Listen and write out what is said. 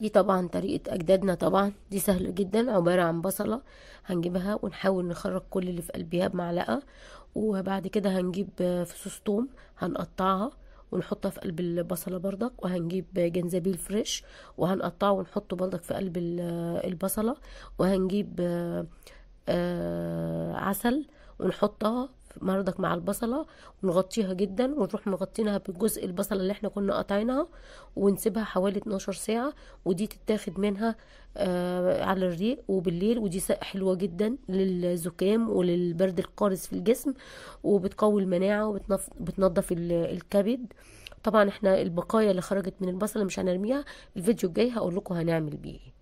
دي طبعا طريقة أجدادنا، طبعا دي سهلة جدا. عبارة عن بصلة هنجيبها ونحاول نخرج كل اللي في قلبها بمعلقة، وبعد كده هنجيب فصوص توم هنقطعها ونحطها في قلب البصلة برضك، وهنجيب جنزبيل فريش وهنقطعه ونحطه برضك في قلب البصلة، وهنجيب عسل ونحطها برضك مع البصلة ونغطيها جدا، ونروح مغطينها بجزء البصلة اللي احنا كنا قاطعينها، ونسيبها حوالي 12 ساعة. ودي تتاخد منها على الريق وبالليل، ودي حلوة جدا للزكام وللبرد القارس في الجسم، وبتقوي المناعة وبتنظف الكبد. طبعا احنا البقايا اللي خرجت من البصلة مش هنرميها، الفيديو الجاي هقول لكم هنعمل بيه ايه.